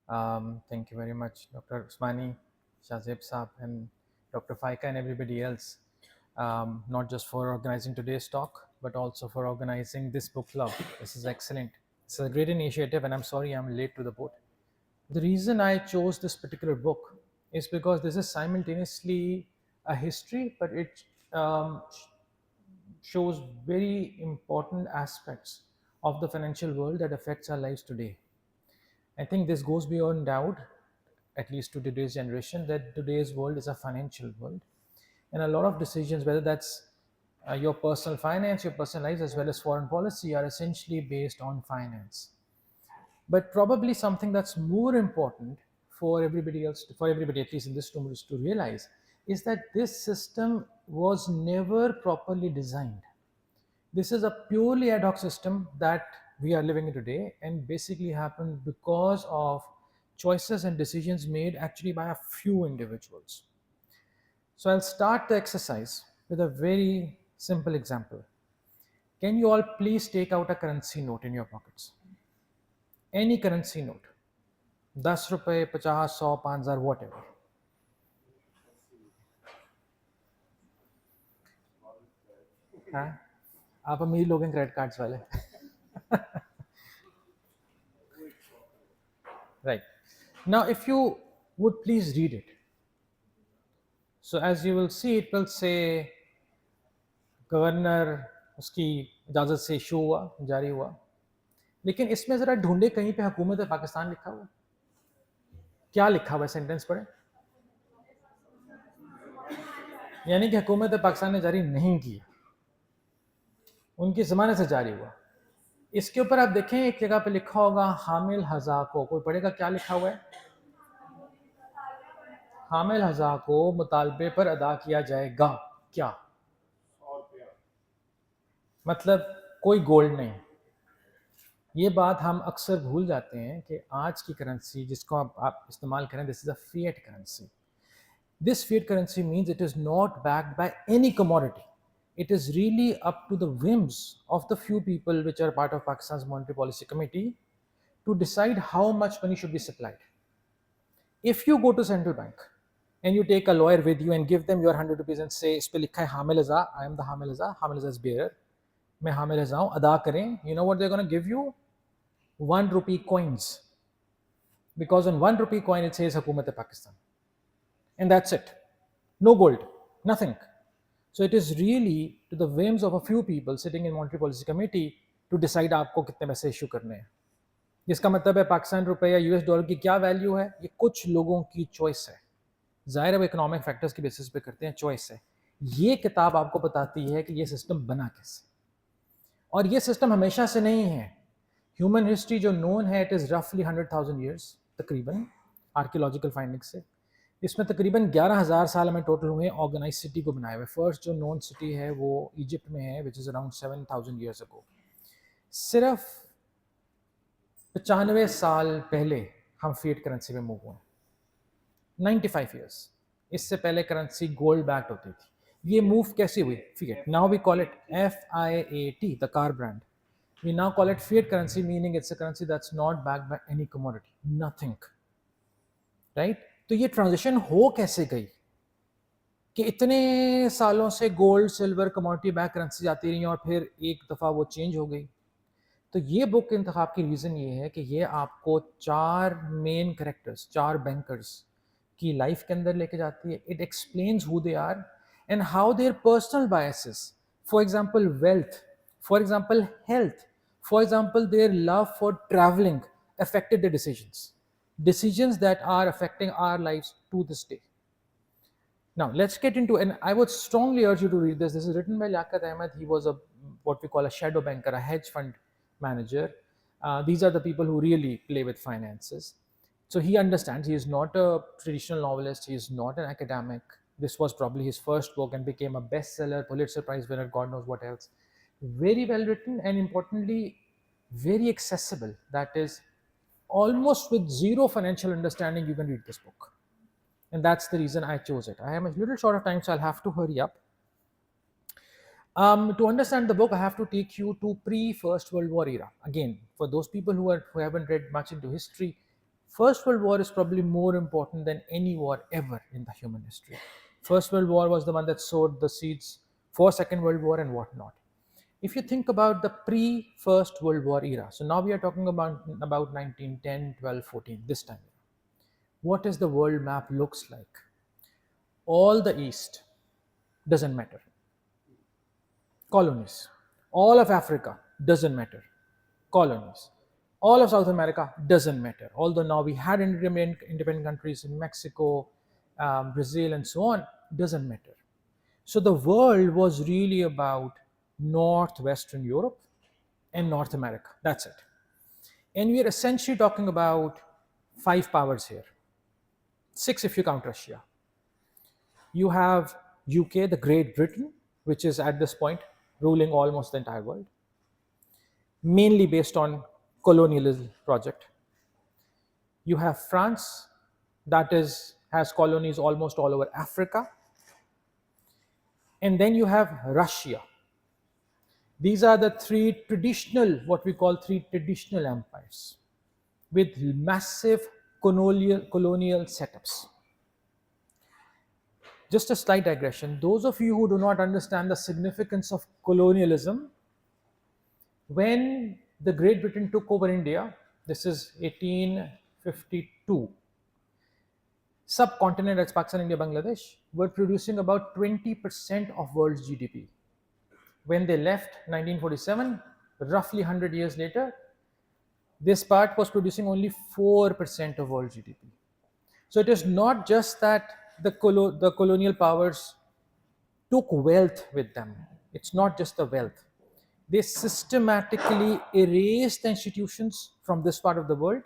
Thank you very much, Dr. Usmani, Shazib Saab, and Dr. Faika, and everybody else, not just for organizing today's talk, but also for organizing this book club. This is excellent. It's a great initiative, and I'm sorry I'm late to the boat. The reason I chose this particular book is because this is simultaneously a history, but it shows very important aspects of the financial world that affects our lives today. I think this goes beyond doubt, at least to today's generation, that today's world is a financial world. And a lot of decisions, whether that's your personal finance, your personal lives, as well as foreign policy, are essentially based on finance. But probably something that's more important for everybody else, for everybody, at least in this room, is to realize is that this system was never properly designed. This is a purely ad hoc system that we are living in today, and basically happened because of choices and decisions made actually by a few individuals. So I'll start the exercise with a very simple example. Can you all please take out a currency note in your pockets? Any currency note. 10 रुपए 50 100 5000 whatever. हाँ आप अमीर लोग हैं credit cards वाले. Right. Now if you would please read it. So as you will see, it will say governor उसकी इजाज़त से इशू हुआ, जारी हुआ. लेकिन इसमें ज़रा ढूंढे कहीं पे हुकूमत पाकिस्तान लिखा हुआ. क्या लिखा हुआ है? सेंटेंस पढ़े. यानी कि हुकूमत पाकिस्तान ने जारी नहीं किया, उनकी ज़माने से जारी हुआ. इसके ऊपर आप देखें एक जगह पे लिखा होगा हामिल हज़ा को. कोई पढ़ेगा क्या लिखा हुआ है? हामिल हज़ा को मुतालबे पर अदा किया जाएगा. क्या मतलब? कोई गोल्ड नहीं. ये बात हम अक्सर भूल जाते हैं कि आज की करेंसी जिसको आप इस्तेमाल करें, this is a fiat currency. This fiat currency means it is not backed by any commodity. It is really up to the whims of the few people which are part of Pakistan's Monetary Policy Committee to decide how much money should be supplied. If you go to central bank and you take a lawyer with you and give them your 100 rupees and say, इस पे लिखा है हामिल अज़ा, I am the Hamid Azha is bearer, मैं हामिल अज़ा हूँ, अदा करें, you know what they're going to give you? 1 rupee coins. Because on 1 rupee coin it says Hukumat Pakistan. And that's it. No gold, nothing. So it is really to the whims of a few people sitting in Monetary Policy Committee to decide आपको कितने पैसे issue करने हैं. जिसका मतलब है पाकिस्तान रुपए या यूएस डॉलर की क्या वैल्यू है, ये कुछ लोगों की चॉइस है. ज़ाहिर है वो इकोनॉमिक फैक्टर्स की बेसिस पे करते हैं, चॉइस है. ये किताब आपको बताती है कि ये सिस्टम बना कैसे. और ये सिस्टम हमेशा से नहीं है. ह्यूमन हिस्ट्री जो नोन है, इट इज़ रफली 100,000 ईयर्स तकरीबन, आर्कियोलॉजिकल फाइंडिंग से. इसमें तकरीबन 11,000 साल हमें टोटल हुए ऑर्गेनाइज सिटी को बनाए हुए. फर्स्ट जो नोन सिटी है वो इजिप्ट में है, which is around 7,000 years ago. सिर्फ 95 साल पहले हम फिएट करेंसी में मूव हुए. 95 ईयर्स. इससे पहले करेंसी गोल्ड बैक्ड होती थी. ये मूव कैसे हुई? Fiat. Now we call it FIAT, the car brand. We now call it fiat currency, meaning it's a currency that's not backed by any commodity, nothing. Right? तो ये transition हो कैसे गई कि इतने सालों से gold silver commodity back currency जाती रही और फिर एक दफ़ा वो चेंज हो गई. तो ये बुक के इंतखाब की रीज़न ये है कि ये आपको 4 मेन करेक्टर्स, 4 बैंकर्स की लाइफ के अंदर लेके जाती है. It explains who they are and how their personal biases, for example wealth, for example health, for example their love for travelling affected their decisions that are affecting our lives to this day. Now let's get into, and I would strongly urge you to read this. This is written by Liaquat Ahamed. He was a what we call a shadow banker, a hedge fund manager. These are the people who really play with finances. So he understands. He is not a traditional novelist. He is not an academic. This was probably his first book and became a bestseller, Pulitzer Prize winner, God knows what else. Very well written and importantly, very accessible. That is, almost with zero financial understanding, you can read this book. And that's the reason I chose it. I am a little short of time, so I'll have to hurry up. To understand the book, I have to take you to pre-First World War era. Again, for those people who haven't read much into history, First World War is probably more important than any war ever in the human history. First World War was the one that sowed the seeds for Second World War and whatnot. If you think about the pre-First World War era, so now we are talking about 1910, 12, 14, this time. What is the world map looks like? All the East doesn't matter. Colonies. All of Africa doesn't matter. Colonies. All of South America doesn't matter. Although now we had independent countries in Mexico, Brazil, and so on, doesn't matter. So the world was really about Northwestern Europe and North America. That's it. And we are essentially talking about 5 powers here. 6 if you count Russia. You have UK, the Great Britain, which is at this point ruling almost the entire world, mainly based on colonialism project. You have France, that has colonies almost all over Africa. And then you have Russia. These are the 3 traditional, what we call 3 traditional empires with massive colonial setups. Just a slight digression. Those of you who do not understand the significance of colonialism, when the Great Britain took over India, this is 1852, subcontinent as Pakistan, India, Bangladesh were producing about 20% of world's GDP. When they left 1947, roughly 100 years later, this part was producing only 4% of world GDP. So it is not just that the colonial powers took wealth with them. It's not just the wealth. They systematically erased the institutions from this part of the world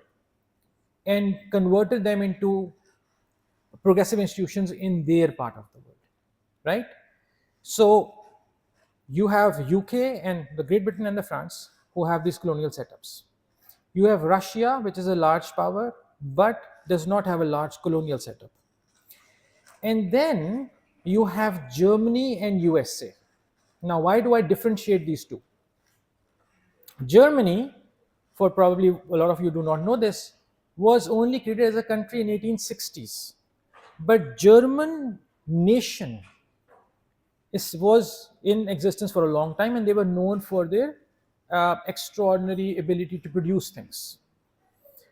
and converted them into progressive institutions in their part of the world, right? So you have UK and the Great Britain and the France who have these colonial setups. You have Russia, which is a large power, but does not have a large colonial setup. And then you have Germany and USA. Now, why do I differentiate these two? Germany, for probably a lot of you do not know this, was only created as a country in 1860s. But German nation was in existence for a long time, and they were known for their extraordinary ability to produce things.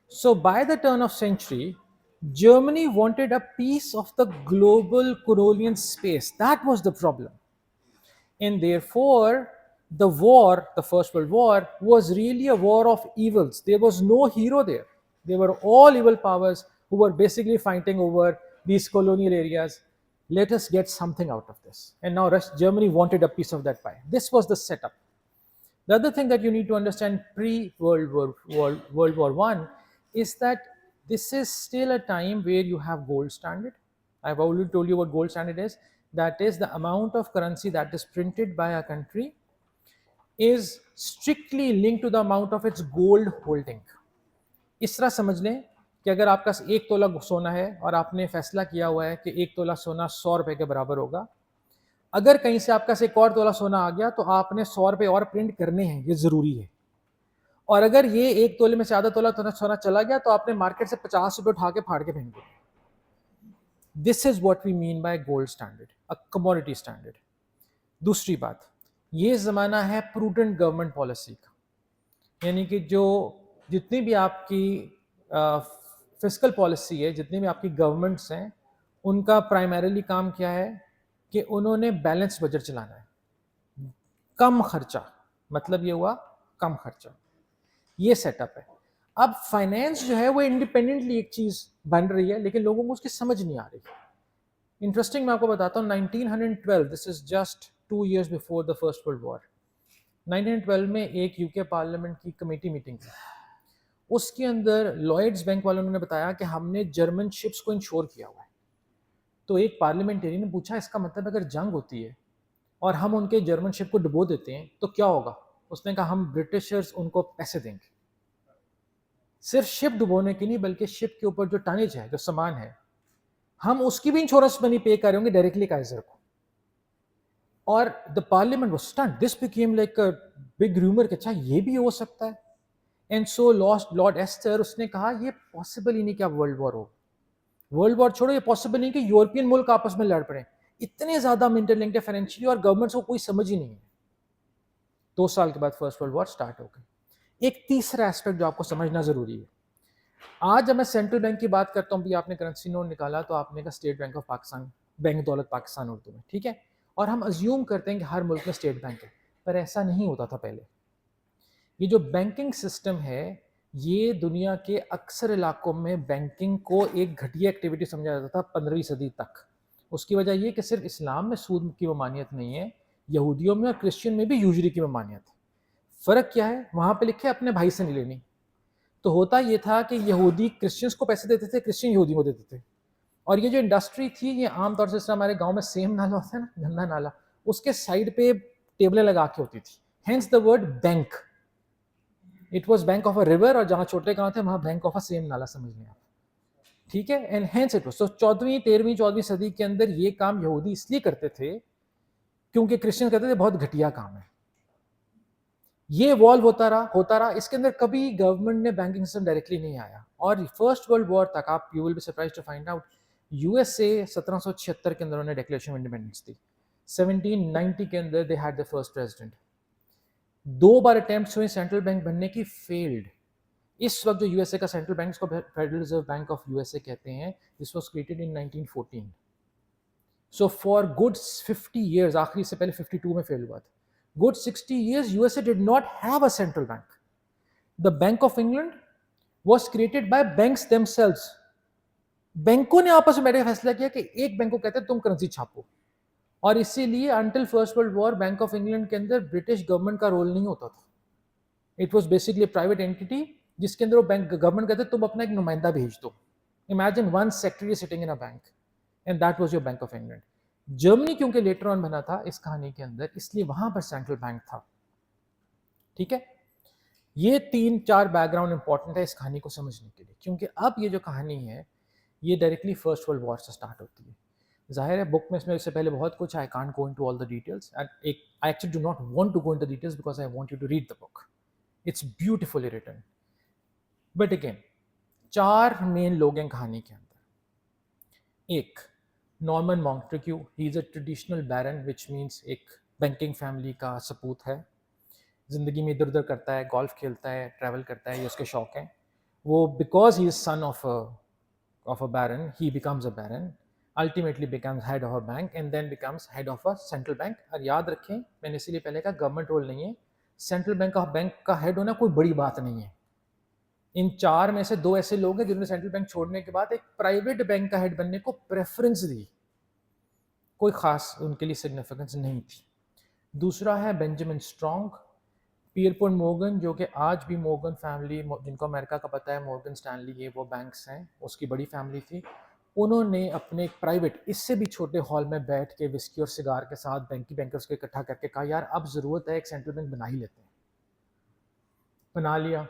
So by the turn of century, Germany wanted a piece of the global colonial space. That was the problem. And therefore, the war, the First World War, was really a war of evils. There was no hero there. They were all evil powers who were basically fighting over these colonial areas. Let us get something out of this. And now Germany wanted a piece of that pie. This was the setup. The other thing that you need to understand pre-World War I is that this is still a time where you have gold standard. I've already told you what gold standard is. That is the amount of currency that is printed by a country is strictly linked to the amount of its gold holding. इस तरह समझ लें कि अगर आपका 1 तोला सोना है और आपने फैसला किया हुआ है कि 1 तोला सोना 100 रुपए के बराबर होगा, अगर कहीं से आपका 1 और तोला सोना आ गया तो आपने 100 रुपए और प्रिंट करने हैं, ये जरूरी है। और अगर ये 1 तोले में से आधा तोला सोना चला गया तो आपने मार्केट से 50 रुपए उठा के फाड़ के फेंक दिया। This is what we mean by gold standard, a commodity standard. दूसरी बात, ये ज़माना है प्रूडेंट गवर्नमेंट पॉलिसी का, यानी कि जो जितनी भी आपकी फिस्कल पॉलिसी है, जितनी भी आपकी गवर्नमेंट्स हैं, उनका प्राइमरीली काम क्या है कि उन्होंने बैलेंस बजट चलाना है, कम खर्चा, मतलब ये हुआ कम खर्चा, ये सेटअप है। अब फाइनेंस जो है वो इंडिपेंडेंटली एक चीज़ बन रही है, लेकिन लोगों को उसकी समझ नहीं आ रही। इंटरेस्टिंग, मैं आपको बताता हूँ, 1912, this is just 2 years before the first world war, 1912 में एक यूके पार्लियामेंट की कमेटी मीटिंग थी। उसके अंदर लॉयड्स बैंक वालों ने बताया कि हमने जर्मन शिप्स को इंश्योर किया हुआ है। तो एक पार्लियामेंटेरियन ने पूछा, इसका मतलब अगर जंग होती है और हम उनके जर्मन शिप को डुबो देते हैं तो क्या होगा? उसने कहा, हम ब्रिटिशर्स उनको पैसे देंगे, सिर्फ शिप डुबोने की नहीं, बल्कि शिप के ऊपर जो टनेज है, जो सामान है, हम उसकी भी इंश्योरेंस मनी पे कर होंगे डायरेक्टली काइजर को। और the parliament was stunned, this became like a big rumour कि अच्छा ये भी हो सकता है। And so lost Lord Astor, उसने कहा ये पॉसिबल ही नहीं कि अब वर्ल्ड वॉर हो, वर्ल्ड वॉर छोड़ो, ये पॉसिबल नहीं कि यूरोपियन मुल्क आपस में लड़ पड़े, इतने ज्यादा इंटरलिंक्ड है फाइनेंशियली और गवर्नमेंट्स को कोई समझ ही नहीं है। 2 साल के बाद फर्स्ट वर्ल्ड वॉर स्टार्ट हो गई। एक तीसरा एस्पेक्ट जो आपको समझना जरूरी है, आज जब मैं सेंट्रल बैंक की बात करता हूँ, भी आपने करेंसी नोट निकाला तो आपने कहा state bank of Pakistan, bank दौलत पाकिस्तान उर्दू में, ठीक है, और हम अज्यूम करते हैं कि हर मुल्क में स्टेट बैंक है, पर ऐसा नहीं होता था पहले। ये जो बैंकिंग सिस्टम है, ये दुनिया के अक्सर इलाकों में बैंकिंग को एक घटिया एक्टिविटी समझा जाता था 15वीं सदी तक। उसकी वजह ये कि सिर्फ इस्लाम में सूद की ममानियत नहीं है, यहूदियों में और क्रिश्चियन में भी यूजरी की ममानियत है। फ़र्क क्या है, वहाँ पे लिखे अपने भाई से नहीं लेनी। तो होता ये था कि यहूदी क्रिश्चियंस को पैसे देते थे, क्रिश्चियन यहूदी को देते थे। और ये जो इंडस्ट्री थी, ये आमतौर से हमारे गांव में सेम नाला होता है ना, गंदा नाला, उसके साइड पे टेबलें लगा के होती थी, hence the word bank. It was bank of a river, और जहाँ छोटे गांव थे वहाँ बैंक ऑफ अ सेम नाला, समझ लें आप, ठीक है। And hence it was. तो 14वीं 13वीं 14वीं सदी के अंदर ये काम यहूदी इसलिए करते थे क्योंकि क्रिश्चियन कहते थे बहुत घटिया काम है। ये वॉल्व होता रहा। इसके अंदर कभी गवर्नमेंट ने बैंकिंग सिस्टम डायरेक्टली नहीं आया, और फर्स्ट वर्ल्ड वॉर तक आप, you will be surprised to find out, USA 1776 के अंदर उन्होंने डिक्लेरेशन ऑफ इंडिपेंडेंस दी। 1790 के अंदर they had the first president. 2 bar attempt हुए सेंट्रल बैंक बनने की, फेल्ड। इस वक्त जो यूएसए का सेंट्रल बैंक को federal reserve bank of USA कहते हैं, this was created in 1914। So for good 50 years, आखिरी से पहले 52 में फेल हुआ था, good 60 years USA did not have a central bank. The Bank of England was created by banks themselves. बैंकों ने आपस में बैठे फैसला किया कि एक बैंक को कहते हैं तुम करेंसी छापो, और इसीलिए until first world war bank of England के अंदर ब्रिटिश गवर्नमेंट का रोल नहीं होता था। It was basically private entity, जिसके अंदर वो बैंक गवर्नमेंट कहते तुम अपना एक नुमाइंदा भेज दो। Imagine one secretary sitting in a bank, and that was your bank of England. Germany क्योंकि लेटर ऑन बना था इस कहानी के अंदर, इसलिए वहां पर सेंट्रल बैंक था, ठीक है। ये 3-4 बैकग्राउंड इंपॉर्टेंट है इस कहानी को समझने के लिए, क्योंकि अब ये जो कहानी है ये डायरेक्टली फर्स्ट वर्ल्ड वॉर से स्टार्ट होती है। जाहिर है बुक में इसमें इससे पहले बहुत कुछ, I can't go into all the details, and I actually do not want to go into the details because I want you to read the book, it's beautifully written. But again 4 main लोग हैं कहानी के अंदर। एक, Norman Montague, he is a traditional baron, which means एक banking family का सपूत है, ज़िंदगी में इधर उधर करता है, गोल्फ खेलता है, ट्रैवल करता है, ये उसके शौक हैं। वो because he is son of a baron, he becomes a baron, ultimately becomes head of a bank, and then becomes head of a central bank. और याद रखें, मैंने इसीलिए पहले कहा गवर्नमेंट रोल नहीं है, सेंट्रल बैंक का हेड होना कोई बड़ी बात नहीं है। इन 4 में से 2 ऐसे लोग हैं जिन्होंने सेंट्रल बैंक छोड़ने के बाद एक प्राइवेट बैंक का हेड बनने को प्रेफरेंस दी, कोई खास उनके लिए सिग्निफिकेंस नहीं थी। दूसरा है बेंजामिन स्ट्रॉन्ग, पियरपोर्ट मोर्गन, जो कि आज भी मोर्गन फैमिली, जिनको अमेरिका का पता है, मोर्गन स्टैनली, ये वो बैंक्स हैं, उसकी बड़ी फैमिली थी। उन्होंने अपने एक प्राइवेट, इससे भी छोटे हॉल में बैठ के विस्की और सिगार के साथ बैंकर्स को इकट्ठा करके कहा यार अब ज़रूरत है एक सेंट्रल बैंक बना ही लेते हैं। बना लिया।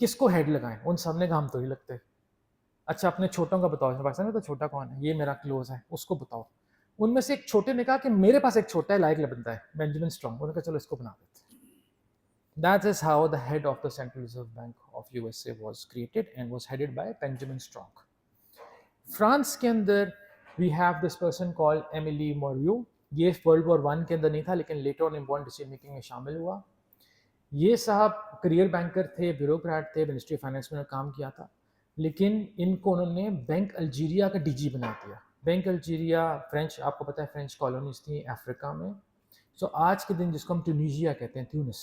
किसको हेड लगाएं? उन सब ने कहा हम तो ही लगते। अच्छा अपने छोटों का बताओ, पाकिस्तान में तो छोटा कौन है, ये मेरा क्लोज है, उसको बताओ। उनमें से एक छोटे ने कहा कि मेरे पास एक छोटा है लायक बनता है, बेंजामिन स्ट्रॉन्ग। उन्होंने कहा चलो इसको बना देते। That is how the head of the Central Reserve Bank of USA was created and was headed by Benjamin Strong. France के अंदर we have this person called Emily Moriot. ये वर्ल्ड वॉर 1 के अंदर नहीं था, लेकिन later on important decision making में शामिल हुआ। ये साहब करियर बैंकर थे, ब्यूरोक्रेट थे, मिनिस्ट्री ऑफ फाइनेंस में काम किया था, लेकिन इनको उन्होंने बैंक अल्जीरिया का डीजी बना दिया। बैंक अल्जीरिया फ्रेंच, आपको पता है फ्रेंच कॉलोनीज थी अफ्रीका में। सो आज के दिन जिसको हम ट्यूनीशिया कहते हैं, ट्यूनिस,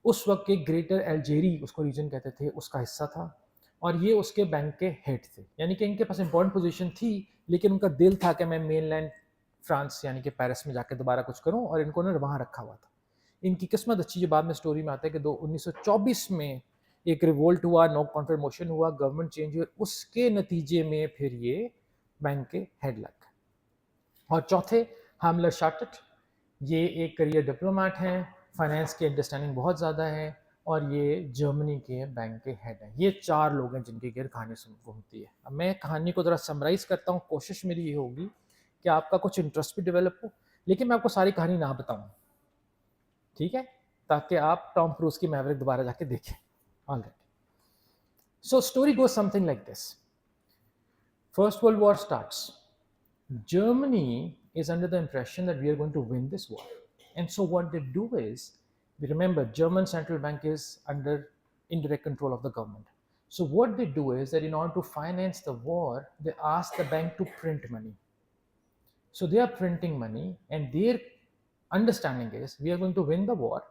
उस वक्त के ग्रेटर अल्जेरी उसको रीजन कहते थे, उसका हिस्सा था, और ये उसके बैंक के हेड थे। यानी कि इनके पास इंपॉर्टेंट पोजीशन थी, लेकिन उनका दिल था कि मैं मेनलैंड फ्रांस यानी कि पेरिस में जाकर दोबारा कुछ करूं, और इनको उन्होंने वहाँ रखा हुआ था। इनकी किस्मत अच्छी, जो बाद में स्टोरी में आता है कि 1924 में एक रिवोल्ट हुआ, नो कॉन्फिडेंस मोशन हुआ, गवर्नमेंट चेंज हुई, उसके नतीजे में फिर ये बैंक के हेड लग गए। और चौथे, हामलर शार्टट, ये एक करियर डिप्लोमेट हैं, फाइनेंस की अंडरस्टैंडिंग बहुत ज़्यादा है, और ये जर्मनी के बैंक के हेड हैं। ये 4 लोग हैं जिनकी गिर कहानी घूमती है। अब मैं कहानी को ज़रा समराइज़ करता हूँ, कोशिश मेरी ये होगी कि आपका कुछ इंटरेस्ट भी डेवलप हो, लेकिन मैं आपको सारी कहानी ना बताऊँ, ठीक है, ताकि आप टॉम क्रूज की मैवरिक दोबारा जाके देखें। All right. So story goes something like this. First World War starts. Germany is under the impression that we are going to win this war. And so what they do is, we remember German central bank is under indirect control of the government. So what they do is that in order to finance the war, they ask the bank to print money. So they are printing money, and their understanding is we are going to win the war,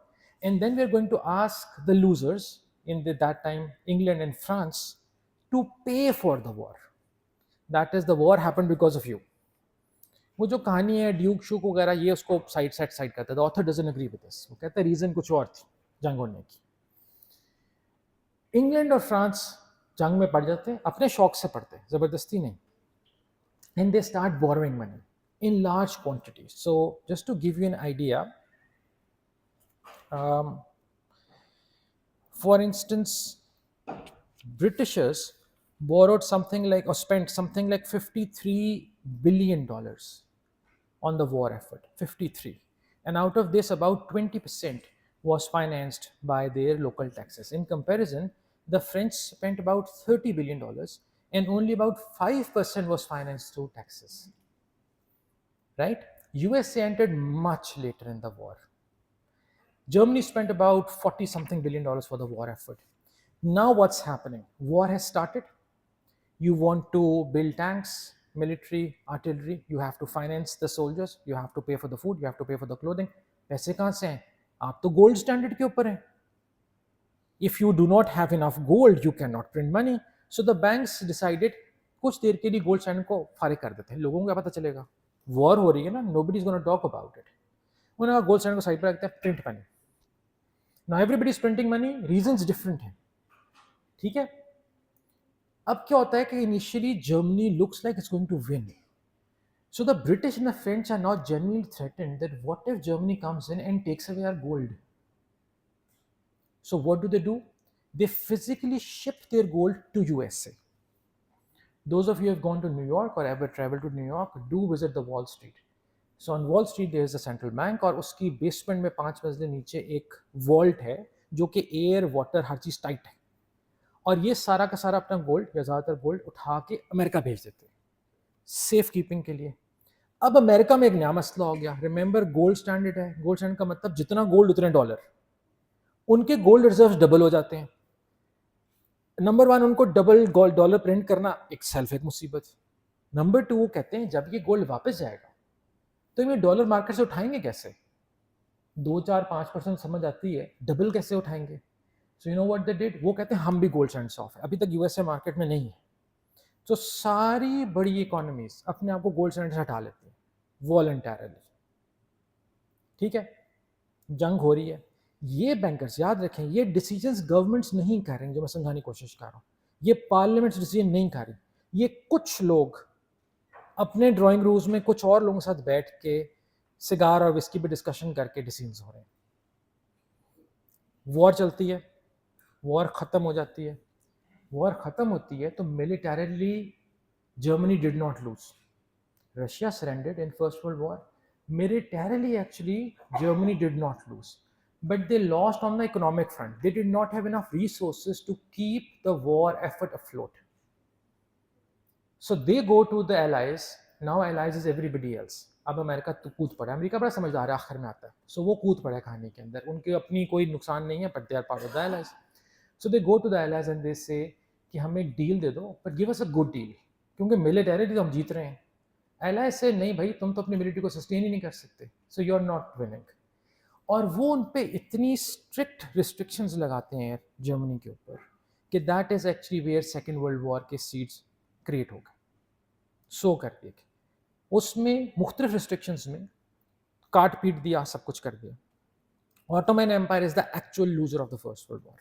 and then we are going to ask the losers in that time, England and France, to pay for the war. That is, the war happened because of you. वो जो कहानी है Duke shook वगैरह, ये उसको side करता है. The author doesn't agree with this. वो कहता है रीजन कुछ और थी जंग होने की. इंग्लैंड और फ्रांस जंग में पड़ जाते हैं, अपने शौक से पड़ते हैं, जबरदस्ती नहीं. And they start borrowing money in large quantities. So just to give you an idea, for instance, Britishers borrowed something like, or spent something like $53 billion on the war effort. 53. And out of this, about 20% was financed by their local taxes. In comparison, the French spent about $30 billion, and only about 5% was financed through taxes. Right? USA entered much later in the war. Germany spent about 40 something billion dollars for the war effort. Now what's happening? War has started. You want to build tanks, military, artillery. You have to finance the soldiers. You have to pay for the food. You have to pay for the clothing. पैसे कहाँ से हैं? आप तो gold standard के ऊपर हैं. If you do not have enough gold, you cannot print money. So the banks decided कुछ देर के लिए gold standard को फारिग कर देते हैं. लोगों को क्या पता चलेगा? वॉर हो रही है ना, nobody is going to talk about it. उन्होंने गोल्ड स्टैंडर्ड को साइड पर रखते हैं, print money. Now everybody is printing money, reasons different हैं. ठीक है. अब क्या होता है कि initially Germany looks like it's going to win. So the British and the French are not genuinely threatened that what if Germany comes in and takes away our gold. So what do? They physically ship their gold to USA. Those of you who have gone to New York or ever traveled to New York, do visit the Wall Street. So on Wall Street there is a central bank, और उसकी basement में 5 मंजिले नीचे एक vault है जो कि air water हर चीज़ tight है, और ये सारा का सारा अपना गोल्ड या ज़्यादातर गोल्ड उठा के अमेरिका भेज देते हैं सेफ कीपिंग के लिए. अब अमेरिका में एक नया मसला हो गया. रिमेंबर गोल्ड स्टैंडर्ड है. गोल्ड स्टैंडर्ड का मतलब जितना गोल्ड उतने डॉलर. उनके गोल्ड रिजर्व्स डबल हो जाते हैं. नंबर 1, उनको डबल डॉलर प्रिंट करना एक सेल्फ एक मुसीबत. नंबर 2, वो कहते हैं जब ये गोल्ड वापस जाएगा तो ये डॉलर मार्केट से उठाएंगे कैसे? 2-4-5% समझ आती है, डबल कैसे उठाएंगे? So you know what they did, वो कहते हैं हम भी गोल्ड स्टैंडर्ड ऑफ है. अभी तक यूएसए मार्केट में नहीं है. तो सारी बड़ी इकोनॉमीज अपने आप को गोल्ड स्टैंडर्ड से हटा लेती हैं वॉलंटरली. ठीक है. जंग हो रही है. ये बैंकर्स याद रखें, ये डिसीजंस गवर्नमेंट्स नहीं कर रहे हैं, जो मैं समझाने की कोशिश कर रहा हूँ. ये पार्लियामेंट डिसीजन नहीं कर रही. ये कुछ लोग अपने ड्राइंग रूम्स में कुछ और लोगों के साथ बैठ के सिगार और विस्की पे डिस्कशन करके डिसीजंस हो रहे हैं. वॉर चलती है, वॉर ख़त्म हो जाती है. वॉर ख़त्म होती है तो militarily Germany did not lose. Russia surrendered in first world war. Militarily, actually, Germany did not lose, but they lost on the economic front. They did not have enough resources to keep the war effort afloat. So they go to the allies. Now allies is everybody else. अब America तो कूद पड़ा. America बड़ा समझदार है, आखिर में आता है. So वो कूद पड़ा कहानी के अंदर. उनके अपनी कोई नुकसान नहीं है, but they are part of the allies. So they go to the allies and they say कि हमें डील दे दो, but give us a good deal, क्योंकि मिलिटरी तो हम जीत रहे हैं. एलाइज से नहीं भाई, तुम तो अपनी मिलिट्री को सस्टेन ही नहीं कर सकते, so you are not winning. और वो उन पे इतनी स्ट्रिक्ट रिस्ट्रिक्शंस लगाते हैं जर्मनी के ऊपर कि that is actually where second world war के सीड्स क्रिएट हो गए. सो कर दिए उसमें मुख्तलिफ रिस्ट्रिक्शंस में काट पीट दिया, सब कुछ कर दिया. Ottoman empire is the actual loser of the first world war,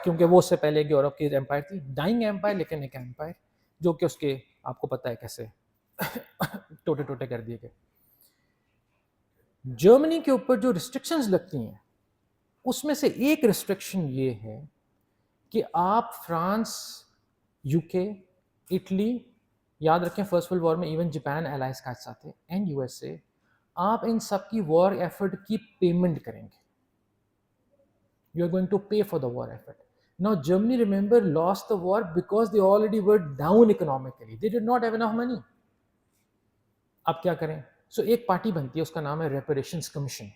क्योंकि वो उससे पहले यूरोप की एम्पायर थी, डाइंग एम्पायर, लेकिन एक एम्पायर जो कि उसके आपको पता है कैसे टोटे टोटे कर दिए गए. जर्मनी के ऊपर जो रिस्ट्रिक्शंस लगती हैं उसमें से एक रिस्ट्रिक्शन ये है कि आप फ्रांस, यूके, इटली, याद रखें फर्स्ट वर्ल्ड वॉर में इवन जापान एलाइज का हिस्सा थे, एंड यूएसए, आप इन सब की वॉर एफर्ट की पेमेंट करेंगे. यू आर गोइंग टू पे for the war effort. Now Germany, remember, lost the war because they already were down economically. They did not have enough money. अब क्या करें? सो एक पार्टी बनती है, उसका नाम है रेपरेशंस कमीशन.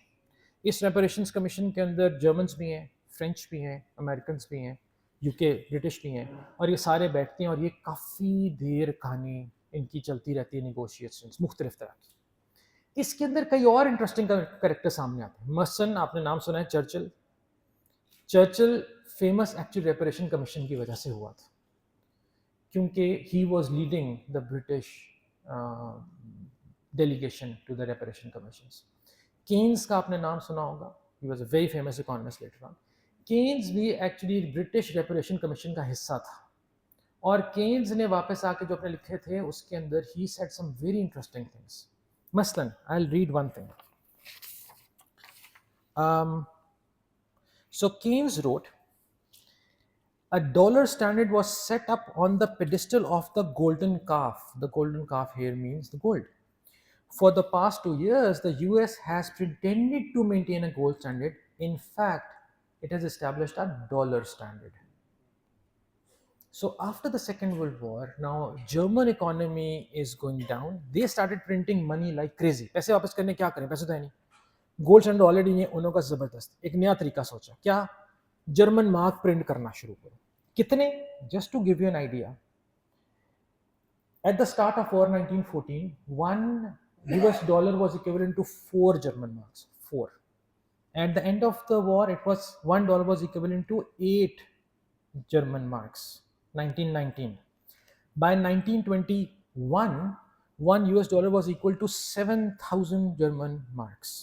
इस रेपरेशंस कमीशन के अंदर जर्मन्स भी हैं, फ्रेंच भी हैं, अमेरिकन्स भी हैं, यूके ब्रिटिश भी हैं, और ये सारे बैठते हैं और ये काफ़ी देर कहानी इनकी चलती रहती है, निगोशिएशंस मुख्तलिफ तरह की. इसके अंदर कई और इंटरेस्टिंग करेक्टर सामने आते हैं. मसन, आपने नाम सुना है, Churchill. Churchill famous actual reparation commission की वजह से हुआ था, क्योंकि he was leading the British delegation to the reparation commissions. Keynes का आपने नाम सुना होगा. He was a very famous economist later on. Keynes भी actually British Reparation Commission का हिस्सा था, और Keynes ने वापस आके जो अपने लिखे थे उसके अंदर he said some very interesting things. मसलन I'll read one thing. So Keynes wrote, a dollar standard was set up on the pedestal of the golden calf. The golden calf here means the gold. For the past 2 years, the US has pretended to maintain a gold standard. In fact, it has established a dollar standard. So after the Second World War, now German economy is going down. They started printing money like crazy. पैसे वापस करने क्या करें, पैसे तो है नहीं. Gold standard already नहीं, उन्होंने का जबरदस्त एक नया तरीका सोचा. क्या? जर्मन मार्क प्रिंट करना शुरू करो. कितने? Just to give you an idea, at the start of war 1914, one US dollar was equivalent to 4 German marks. 4. At the end of the war, it was $1 was equivalent to 8 German marks. 1919. By 1921, one US dollar was equal to 7,000 German marks.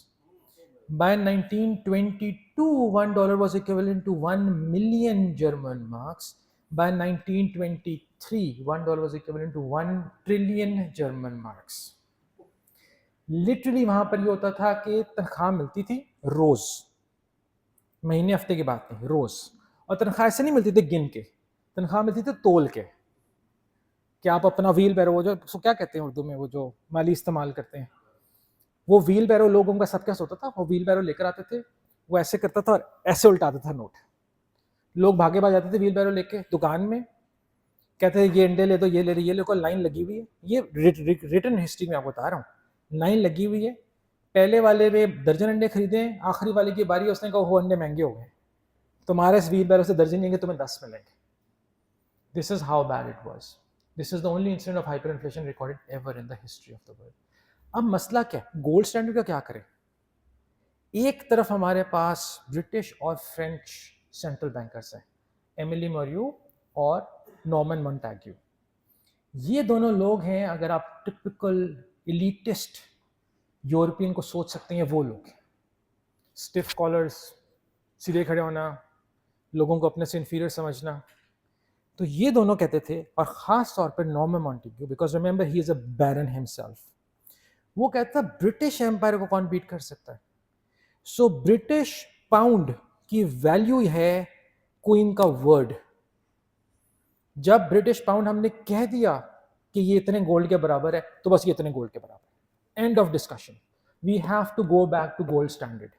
By 1922, $1 was equivalent to 1 million German marks. By 1923, $1 was equivalent to 1 trillion German marks. Literally वहां पर ये होता था कि तनख्वाह मिलती थी रोज, महीने हफ्ते की बात नहीं, रोज. और तनख्वाह ऐसे नहीं मिलती थी गिन के, तनख्वाह मिलती थी तोल के. कि आप अपना व्हील बैरो, वो जो उसको क्या कहते हैं उर्दू में, वो जो माली इस्तेमाल करते हैं, वो व्हील बैरो लोगों का सब क्या होता था, वो व्हील बैरो लेकर आते थे, वो ऐसे करता था और ऐसे उल्टाता था नोट. लोग भागे भाग जाते थे व्हील बैरो लेके दुकान में, कहते थे ये अंडे ले दो, ये ले रही, ये लोग लाइन लगी हुई है. ये रिटर्न हिस्ट्री में आपको बता रहा हूँ, लाइन लगी हुई है. पहले वाले में दर्जन अंडे खरीदे, आखिरी वाले की बारी, उसने कहा वो अंडे महंगे हो गए, तुम्हारे इस व्हील बैरो से दर्जन लेंगे, तुम्हें 10 मिलेंगे. This is how bad it was. This is the only incident of hyper inflation recorded ever in the history of the world. अब मसला क्या, गोल्ड स्टैंडर्ड का क्या करें? एक तरफ हमारे पास ब्रिटिश और फ्रेंच सेंट्रल बैंकर्स हैं, एमिली मॉरियू और नॉर्मन मॉन्टैग्यू. ये दोनों लोग हैं, अगर आप टिपिकल एलिटिस्ट यूरोपियन को सोच सकते हैं, वो लोग स्टिफ कॉलर्स, सीधे खड़े होना, लोगों को अपने से इन्फीरियर समझना. तो ये दोनों कहते थे, और ख़ास तौर पर Norman Montague, because remember he is a baron himself, वो कहता है ब्रिटिश एम्पायर को कौन बीट कर सकता है. सो ब्रिटिश पाउंड की वैल्यू है क्वीन का वर्ड. जब ब्रिटिश पाउंड हमने कह दिया कि ये इतने गोल्ड के बराबर है, तो बस ये इतने गोल्ड के बराबर है, end of discussion. We have to go back to gold standard.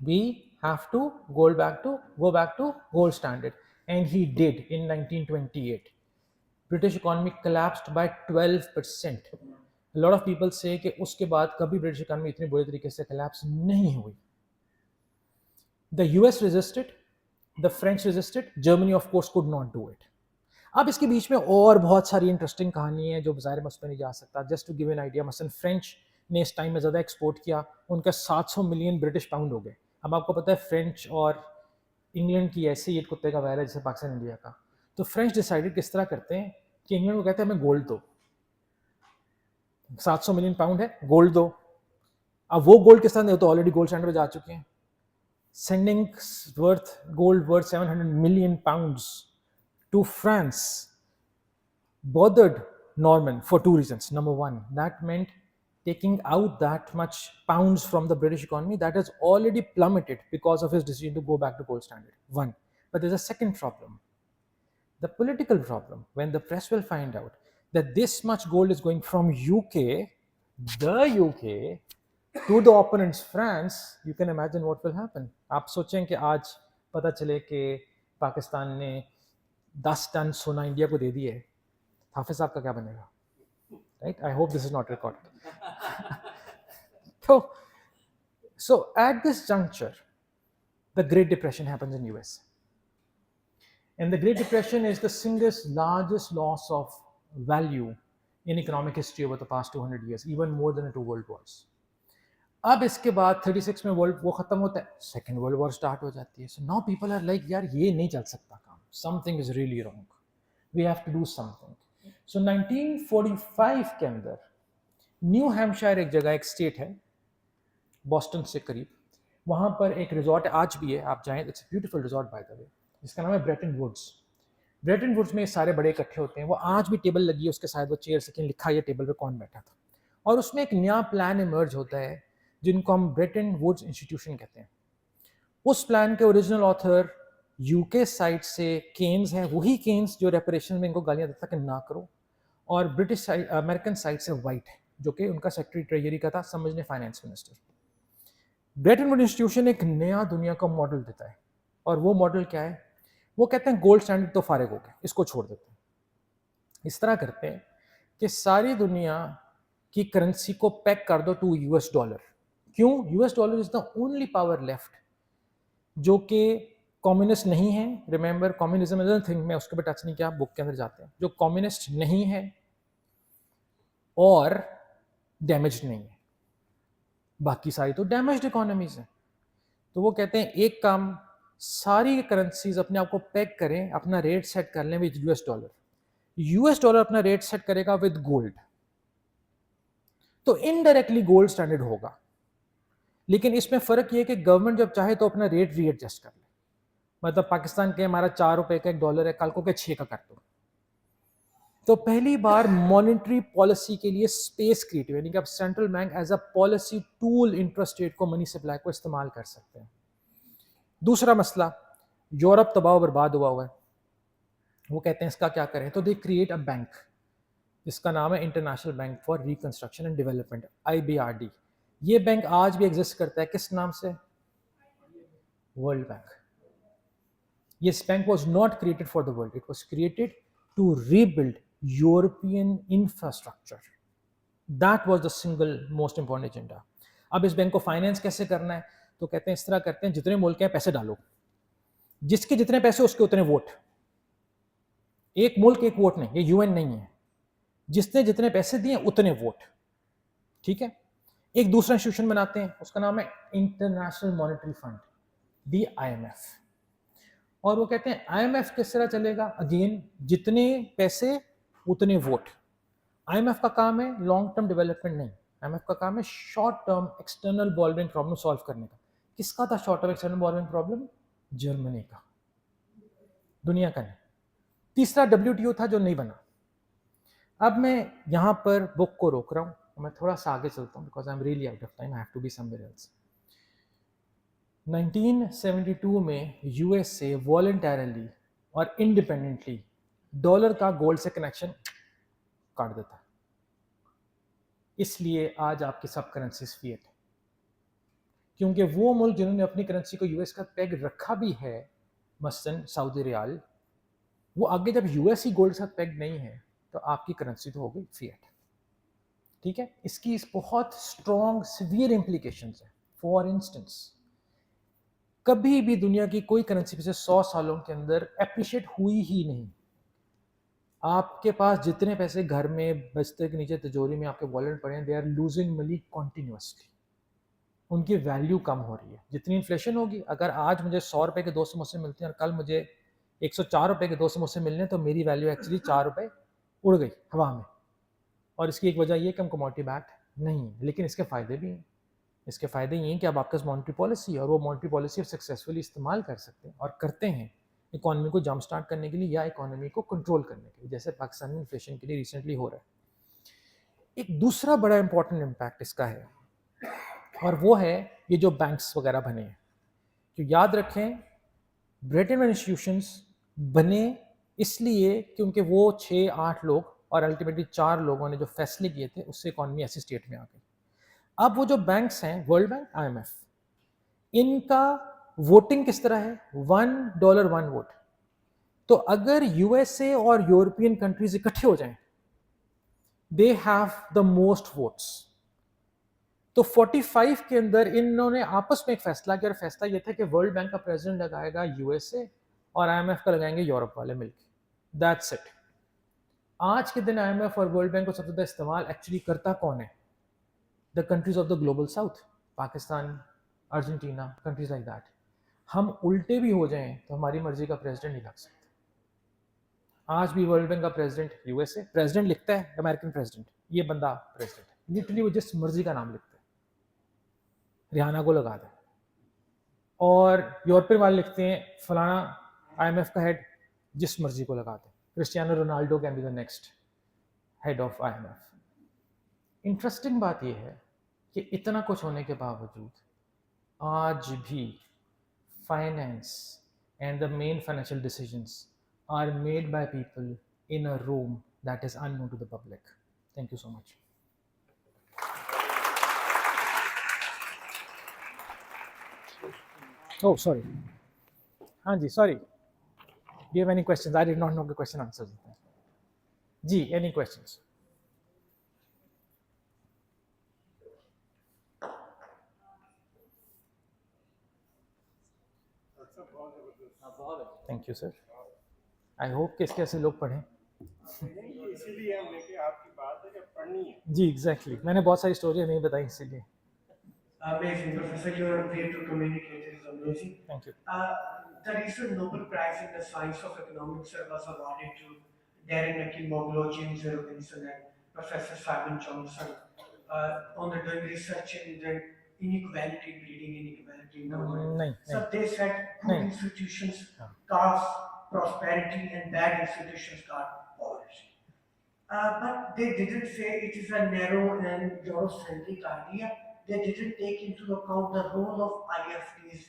We have to go back to gold standard, and he did in 1928. British economy collapsed by 12%. A lot of people say कि उसके बाद कभी British economy इतनी बुरी तरीके से collapse नहीं हुई. The US resisted, the French resisted, Germany of course could not do it. अब इसके बीच में और बहुत सारी इंटरेस्टिंग कहानी है जो बाजार में उस पर नहीं जा सकता. Just to give an idea, मसलन फ्रेंच ने इस टाइम में ज़्यादा एक्सपोर्ट किया, उनका 700 मिलियन ब्रिटिश पाउंड हो गए. अब आपको पता है फ्रेंच और इंग्लैंड की ऐसे ही एक कुत्ते का वैर है जैसे पाकिस्तान इंडिया का. तो फ्रेंच डिसाइडेड किस तरह करते हैं कि इंग्लैंड को कहते हैं हमें गोल्ड दो, 700 मिलियन पाउंड है, गोल्ड दो. अब वो गोल्ड किस तरह, तो ऑलरेडी गोल्ड स्टैंडर्ड पे जा चुके हैं. Sending gold worth 700 million pounds to France bothered Norman for 2 reasons. Number one, that meant taking out that much pounds from the British economy that has already plummeted because of his decision to go back to gold standard. One. But there's a second problem. The political problem, when the press will find out that this much gold is going from UK, the UK, to the opponents France, you can imagine what will happen. आप सोचें कि आज पता चले कि पाकिस्तान ने 10 ton सोना India को दे दिए, हाफिज साहब का क्या बनेगा? Right, I hope this is not recorded. So at this juncture, the Great Depression happens in US. And the Great Depression is the single largest loss of value in economic history over the past 200 years, even more than the two world wars. अब इसके बाद 36 में world वो खत्म होता है, second world war start हो जाती है. So now people are like, यार ये नहीं चल सकता काम, something is really wrong, we have to do something. So 1945 के अंदर न्यू हैम्पशायर एक जगह, एक स्टेट है बॉस्टन से करीब, वहाँ पर एक रिजॉर्ट आज भी है, आप जाएं, it's a beautiful resort by the way, जिसका नाम है ब्रेटन वुड्स. ब्रेटन वुड्स में सारे बड़े इकट्ठे होते हैं, वो आज भी टेबल लगी है उसके साथ, वो चेयर से लिखा है टेबल पे कौन बैठा था. और उसमें एक नया प्लान इमर्ज होता है जिनको हम ब्रेटन वुड्स इंस्टीट्यूशन कहते हैं. उस प्लान के ओरिजिनल ऑथर यूके साइड से केन्स हैं, वही केन्स जो रेपरेशन में इनको गालियां देता कि ना करो, और ब्रिटिश साइड, अमेरिकन साइड से वाइट है जो कि उनका सेक्रेटरी ट्रेजरी का था, समझने finance minister. Bretton Woods institution एक नया दुनिया का मॉडल देता है, और वो मॉडल क्या है? वो कहते हैं गोल्ड स्टैंडर्ड तो फारिग हो गया, इसको छोड़ देते हैं. इस तरह करते हैं कि सारी दुनिया की करेंसी को पैक कर दो टू यूएस डॉलर. क्यों? US dollar is the only power left जो कि कम्युनिस्ट नहीं है. Remember, communism is a thing, मैं उसके ऊपर टच नहीं किया, बुक के अंदर जाते हैं. जो कम्युनिस्ट नहीं है और डैमेज्ड नहीं है, बाकी सारी तो डैमेज्ड इकोनॉमीज हैं. तो वो कहते हैं एक काम, सारी करेंसीज अपने आप को पैक करें, अपना रेट सेट कर लें with US dollar. US dollar अपना रेट सेट करेगा विद गोल्ड, तो इनडायरेक्टली गोल्ड स्टैंडर्ड होगा. लेकिन इसमें फर्क ये है कि गवर्नमेंट जब चाहे तो अपना रेट रीएडजस्ट कर ले. मतलब पाकिस्तान के हमारा 4 रुपए का 1 डॉलर है, कल को के 6 का कर दो. तो पहली बार मॉनेटरी पॉलिसी के लिए स्पेस क्रिएट हुई, यानी कि अब central bank as a policy tool interest rate को, मनी सप्लाई को इस्तेमाल कर सकते हैं. दूसरा मसला, यूरोप तबाह बर्बाद हुआ है. वो कहते हैं इसका क्या करें, तो दे क्रिएट अ बैंक जिसका नाम है international bank for reconstruction and development, IBRD. ये बैंक आज भी एग्जिस्ट करता है. किस नाम से? World bank. This bank was not created for the world, it was created to rebuild European infrastructure. That was the single most important agenda. अब इस बैंक को फाइनेंस कैसे करना है? तो कहते हैं इस तरह करते हैं, जितने मुल्क हैं पैसे डालो, जिसके जितने पैसे उसके उतने वोट. एक मुल्क एक वोट नहीं, ये यूएन नहीं है. जिसने जितने पैसे दिए उतने वोट. ठीक है. एक दूसरा इंस्टीट्यूशन बनाते हैं, उसका नाम है इंटरनेशनल मॉनेटरी फंड, दी IMF. और वो कहते हैं IMF किस तरह चलेगा? अगेन, जितने पैसे उतने वोट. IMF का काम है लॉन्ग टर्म डेवलपमेंट नहीं, IMF का काम है short term external bordering problem solve करने का. किसका था short term external bordering problem? Germany का, दुनिया का नहीं. तीसरा WTO था जो नहीं बना. अब मैं यहाँ पर बुक को रोक रहा हूँ, मैं थोड़ा सा आगे चलता हूँ because I am really out of time, I have to be somewhere else. 1972 में USA वॉलंटरली और इंडिपेंडेंटली डॉलर का गोल्ड से कनेक्शन काट देता. इसलिए आज आपकी सब करेंसीज फिएट है, क्योंकि वो मुल्क जिन्होंने अपनी करेंसी को US का पेग रखा भी है, मसलन सऊदी रियाल, वो आगे जब US ही गोल्ड के साथ पेग नहीं है तो आपकी करेंसी तो हो गई फिएट. ठीक है. इसकी बहुत स्ट्रॉन्ग सिवियर इंप्लीकेशंस है. फॉर इंस्टेंस, कभी भी दुनिया की कोई करेंसी पिछले 100 सालों के अंदर एप्रिशिएट हुई ही नहीं. आपके पास जितने पैसे घर में बस्ते के नीचे तिजोरी में आपके वॉलेट पड़े हैं, they are losing money continuously. उनकी वैल्यू कम हो रही है. जितनी इन्फ्लेशन होगी, अगर आज मुझे 100 रुपए के 2 समोसे मिलते हैं और कल मुझे 104 रुपए के 2 समोसे मिलने, तो मेरी वैल्यू एक्चुअली 4 रुपए उड़ गई हवा में. और इसकी एक वजह ये कि हम कमोडिटी बैक्ड नहीं है. लेकिन इसके फ़ायदे भी हैं. इसके फ़ायदे ये हैं कि अब आपके पास मॉनेटरी पॉलिसी है, और वो मॉनेटरी पॉलिसी आप सक्सेसफुली इस्तेमाल कर सकते हैं और करते हैं इकोनॉमी को जंप स्टार्ट करने के लिए या इकोनॉमी को कंट्रोल करने के लिए, जैसे पाकिस्तान में इन्फ्लेशन के लिए रिसेंटली हो रहा है. एक दूसरा बड़ा इंपॉर्टेंट इम्पैक्ट इसका है, और वो है ये जो बैंक्स वगैरह बने हैं. तो याद रखें, ब्रेटन वुड्स इंस्टीट्यूशंस बने इसलिए क्योंकि वो 6-8 लोग और अल्टीमेटली 4 लोगों ने जो फैसले किए थे, उससे इकोनॉमी ऐसी स्टेट में आ गई. अब वो जो बैंक्स हैं, वर्ल्ड बैंक, IMF, इनका वोटिंग किस तरह है, $1 1 वोट। तो अगर यूएसए और यूरोपियन कंट्रीज इकट्ठे हो जाएं, they have the most votes. तो 45 के अंदर इन्होंने आपस में एक फैसला किया, और फैसला ये था कि वर्ल्ड बैंक का प्रेसिडेंट लगाएगा यूएसए और आईएमएफ का लगाएंगे यूरोप वाले मिलकर। That's it. आज के दिन आईएमएफ और वर्ल्ड बैंक को सबसे ज़्यादा इस्तेमाल एक्चुअली करता कौन है? The countries of the global south, Pakistan, Argentina, countries like that. हम उल्टे भी हो जाएं तो हमारी मर्जी का प्रेसिडेंट नहीं लग सकता। आज भी वर्ल्ड बैंक का प्रेसिडेंट यूएसए, प्रेसिडेंट लिखता है अमेरिकन प्रेसिडेंट, ये बंदा प्रेसिडेंट है, लिटरली वो जिस मर्जी का नाम लिखता है, रिहाना को लगा दें। और यूरोपियन वाले लिखते हैं फलाना आईएमएफ का हेड, जिस मर्जी को लगा दें, Cristiano Ronaldo can be the next head of IMF. Interesting बात यह है कि इतना कुछ होने के बावजूद आज भी finance and the main financial decisions are made by people in a room that is unknown to the public. Thank you so much. Oh, sorry. Hanji, sorry. Do you have any questions? I did not know the question answers. Ji, any questions? Thank you, sir. I hope कि इसके ऐसे लोग पढ़ें। इसीलिए हम लेके आपकी बात है कि पढ़नी है। जी, एग्जैक्टली। मैंने बहुत सारी स्टोरी नहीं बताई इसीलिए। Amazing, Professor. Your way to communicate is amazing. Thank you. The recent Nobel Prize in the Science of Economics was awarded to Darren Akimoglu, James Robinson, and Professor Simon Johnson on the doing research in the inequality, breeding inequality in the world. So they said good institutions cause prosperity and bad institutions cause poverty. But they didn't say it is a narrow and Eurocentric idea. They didn't take into account the role of IFTs,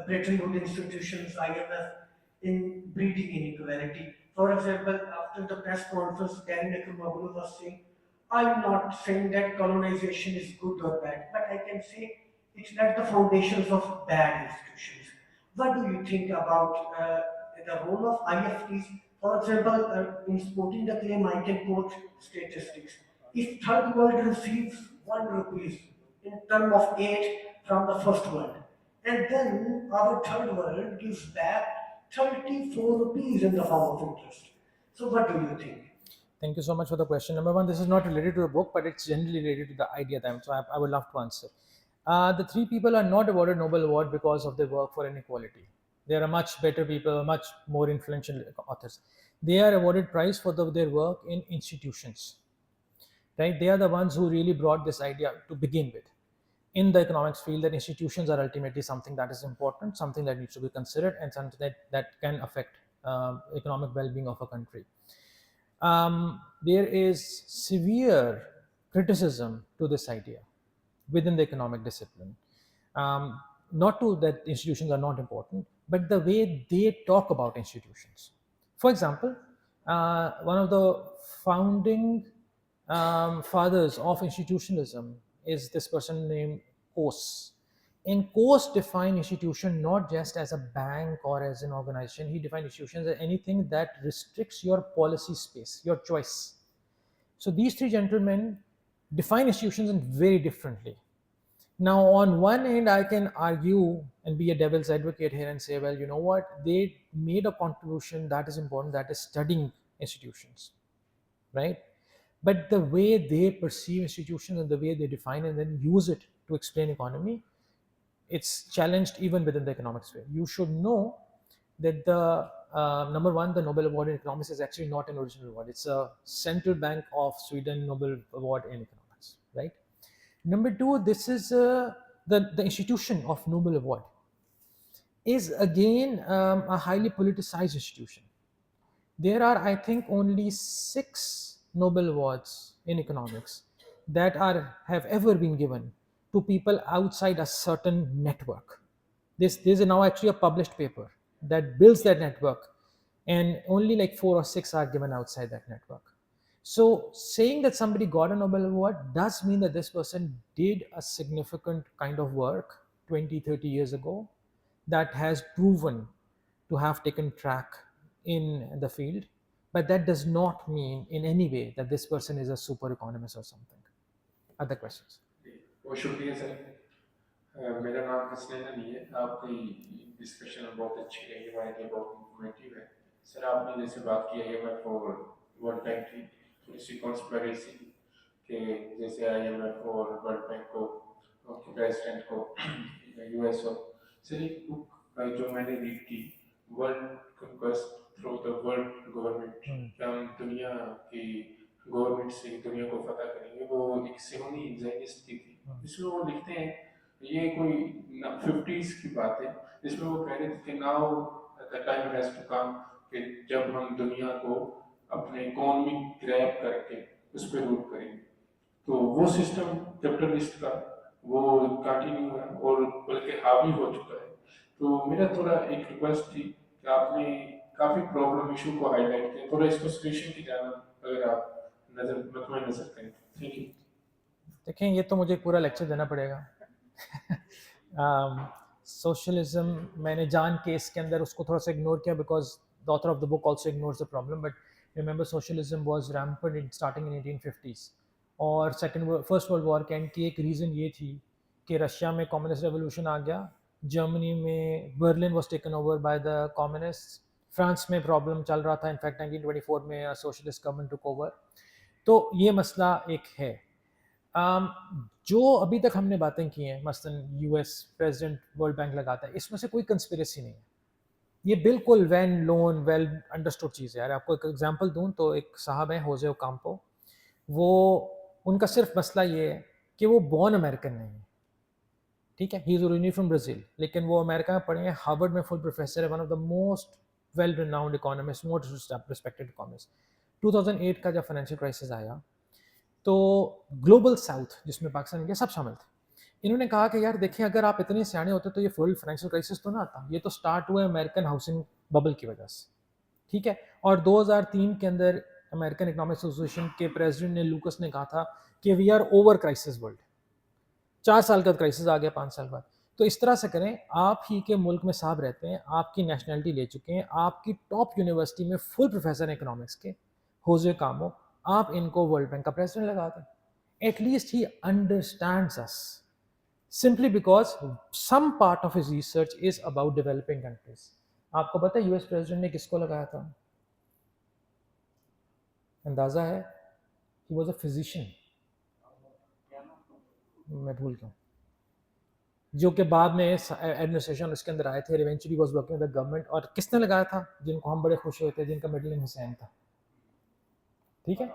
Bretton Woods institutions, IMF, in breeding inequality. For example, after the press conference, Darren Akimoglu was saying, I'm not saying that colonization is good or bad, but I can say it's like the foundations of bad institutions. What do you think about the role of IFTs? For example, in supporting the claim, I can quote statistics. If third world receives 1 rupees in term of aid from the first world, and then our third world gives back 34 rupees in the form of interest. So what do you think? Thank you so much for the question. Number one, this is not related to the book, but it's generally related to the idea that I would love to answer. The 3 people are not awarded Nobel Award because of their work for inequality. They are much better people, much more influential authors. They are awarded prize for their work in institutions. Right? They are the ones who really brought this idea to begin with in the economics field, that institutions are ultimately something that is important, something that needs to be considered, and something that can affect economic well-being of a country. There is severe criticism to this idea within the economic discipline. Not to that institutions are not important, but the way they talk about institutions. For example, one of the founding fathers of institutionalism is this person named Coase. And Coase defined institution not just as a bank or as an organization. He defined institutions as anything that restricts your policy space, your choice. So these 3 gentlemen define institutions very differently. Now, on one end, I can argue and be a devil's advocate here and say, well, you know what? They made a contribution that is important, that is studying institutions, right? But the way they perceive institutions and the way they define and then use it to explain economy, it's challenged even within the economic sphere. You should know that the number one, the Nobel Award in economics is actually not an original award. It's a Central Bank of Sweden Nobel Award in economics, right? Number two, this is the institution of Nobel Award is again a highly politicized institution. There are, I think, only 6 Nobel Awards in economics that have ever been given to people outside a certain network. This is now actually a published paper that builds that network, and only like 4 or 6 are given outside that network. So saying that somebody got a Nobel Award does mean that this person did a significant kind of work 20, 30 years ago, that has proven to have taken track in the field, but that does not mean in any way that this person is a super economist or something. Other questions? बहुत शुक्रिया sir. मेरा नाम हसनैन अली है। आपकी discussion बहुत अच्छी रही, हमारे लिए बहुत इंफॉर्मेटिव है। सर आपने जैसे बात की IMF और वर्ल्ड बैंक की थोड़ी सी कॉन्स्पिरेसी के, जैसे IMF और वर्ल्ड बैंक को प्रेसिडेंट को US और सर एक बुक जो मैंने रीड की, world conquest through the world government, क्या हम दुनिया की गवर्नमेंट से दुनिया को फतह करेंगे, वो एक सियोनी ज़ायनिस्ट की थी। इसमें वो लिखते हैं, ये कोई 50s की बात है, इसमें वो कह रहे थे कि now the time has to come कि जब हम दुनिया को अपने इकोनॉमी ग्रैब करके उस पर रूल करेंगे। तो वो सिस्टम कैपिटलिस्ट का वो कंटिन्यू है और बल्कि हावी हो चुका है। तो मेरा थोड़ा एक रिक्वेस्ट थी कि आपने काफ़ी प्रॉब्लम इशू को हाईलाइट किया, थोड़ा इसको सोल्यूशन की जानब अगर आप नजर करें। Thank you. देखें, ये तो मुझे पूरा लेक्चर देना पड़ेगा। सोशलिज्म मैंने जान के इसके अंदर उसको थोड़ा सा इग्नोर किया because the author of the book also ignores the problem, but remember socialism was rampant in starting in 1850s, और फर्स्ट वर्ल्ड वॉर के एंड की एक रीज़न ये थी कि रशिया में कम्युनिस्ट रेवोल्यूशन आ गया, जर्मनी में Berlin was taken over by the communist, France में प्रॉब्लम चल रहा था, इनफैक्ट 1924 में सोशलिस्ट गवर्नमेंट टुक ओवर। तो ये मसला एक है। जो अभी तक हमने बातें की हैं, मसलन US प्रेसिडेंट वर्ल्ड बैंक लगाता है, इसमें से कोई कंस्पिरेसी नहीं है, ये बिल्कुल वेल अंडरस्टूड चीज़ है। यार आपको एक एग्जांपल दूं तो एक साहब हैं होजे ओकाम्पो, वो उनका सिर्फ मसला ये है कि वो बॉर्न अमेरिकन नहीं है, ठीक है, he is originally from Brazil, लेकिन वो अमेरिका में पढ़े हैं, हार्वर्ड में फुल प्रोफेसर है, one of the most well renowned economist, most respected economist. 2008 का जब फाइनेंशियल क्राइसिस आया तो ग्लोबल साउथ जिसमें पाकिस्तान इंडिया सब शामिल थे, इन्होंने कहा कि यार देखिए, अगर आप इतने सियाने होते तो ये वर्ल्ड फाइनेंशियल क्राइसिस तो ना आता, ये तो स्टार्ट हुआ अमेरिकन हाउसिंग बबल की वजह से, ठीक है। और 2003 के अंदर अमेरिकन इकोनॉमिक एसोसिएशन के प्रेसिडेंट ने लूकस ने कहा था कि we are over crisis world, 4 साल का क्राइसिस आ गया 5 साल बाद। तो इस तरह से करें, आप ही के मुल्क में साहब रहते हैं, आपकी नेशनलिटी ले चुके हैं, आपकी टॉप यूनिवर्सिटी में फुल प्रोफेसर हैं इकोनॉमिक्स के, होजे कामो, आप इनको वर्ल्ड बैंक का प्रेसिडेंट लगा दें, at least he understands us, simply because some part of his research is about developing countries. आपको पता है US प्रेसिडेंट ने किसको लगाया था? अंदाजा है? ही वॉज अ फिजिशियन, मैं भूल गया, जो कि बाद में एडमिनिस्ट्रेशन उसके अंदर आए थे, eventually was working with the government. और किसने लगाया था? जिनको हम बड़े खुश हुए थे, जिनका मिडिल नेम हुसैन था, ठीक है।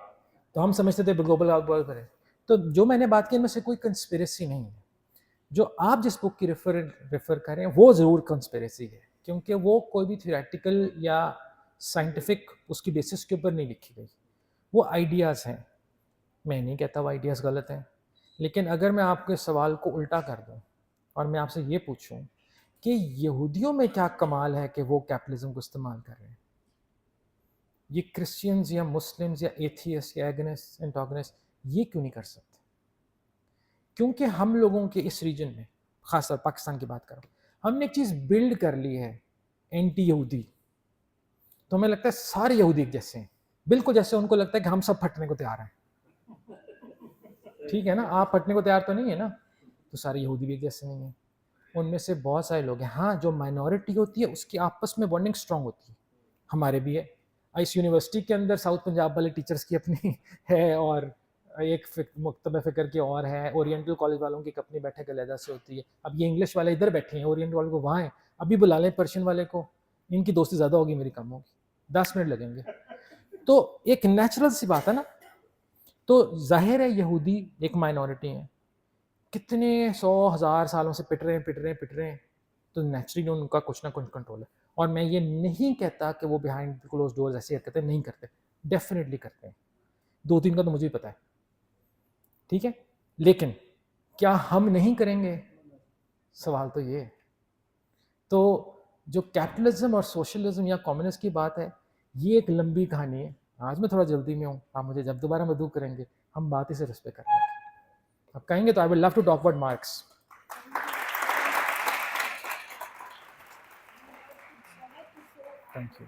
तो हम समझते थे ग्लोबल आउटबॉल पर है। तो जो मैंने बात की इनमें से कोई कंस्पिरेसी नहीं है, जो आप जिस बुक की रेफर करें वो ज़रूर कंस्पिरेसी है, क्योंकि वो कोई भी थियोरेटिकल या साइंटिफिक उसकी बेसिस के ऊपर नहीं लिखी गई, वो आइडियाज़ हैं। मैं नहीं कहता वो आइडियाज़ गलत हैं, लेकिन अगर मैं आपके सवाल को उल्टा कर दूं और मैं आपसे ये पूछूं कि यहूदियों में क्या कमाल है कि वो कैपिटलिज्म को इस्तेमाल कर रहे हैं, ये क्रिश्चियंस या मुस्लिम्स या एथियस्ट या एगनिस्ट एंटागनिस्ट ये क्यों नहीं कर सकते? क्योंकि हम लोगों के इस रीजन में, खासतौर पाकिस्तान की बात कर रहा हूँ, हमने एक चीज़ बिल्ड कर ली है, एंटी यहूदी। तो हमें लगता है सारे यहूदी एक जैसे हैं, बिल्कुल जैसे उनको लगता है कि हम सब फटने को तैयार हैं, ठीक है ना। आप फटने को तैयार तो नहीं है ना, तो सारे यहूदी भी एक जैसे नहीं है, उनमें से बहुत सारे लोग हैं। हाँ, जो माइनॉरिटी होती है उसकी आपस में बॉन्डिंग स्ट्रांग होती है, हमारे भी है। इस यूनिवर्सिटी के अंदर साउथ पंजाब वाले टीचर्स की अपनी है, और एक मुक्तब फ़िक्र की और है, ओरिएंटल कॉलेज वालों की अपनी बैठक अलहदा से होती है। अब ये इंग्लिश वाले इधर बैठे हैं, ओरिएंटल वाले को वहाँ हैं, अभी बुला लें पर्शियन वाले को, इनकी दोस्ती ज़्यादा होगी मेरी कम होगी, 10 मिनट लगेंगे। तो एक नेचुरल सी बात है ना। तो जाहिर है यहूदी एक माइनॉरिटी है, कितने 100,000 सालों से पिट रहे हैं, तो नेचुरली उनका कुछ ना कुछ कंट्रोल है। और मैं ये नहीं कहता कि वो बिहाइंड क्लोज डोर्स ऐसी हरकतें नहीं करते, डेफिनेटली करते हैं, 2-3 का तो मुझे भी पता है, ठीक है। लेकिन क्या हम नहीं करेंगे? सवाल तो ये है। तो जो कैपिटलिज्म और सोशलिज्म या कम्युनिस्ट की बात है, ये एक लंबी कहानी है। आज मैं थोड़ा जल्दी में हूँ, आप मुझे जब दोबारा मदद करेंगे हम बात ही से रिस्पेक्ट करेंगे। आप कहेंगे तो I will love to talk about Marx. Thank you.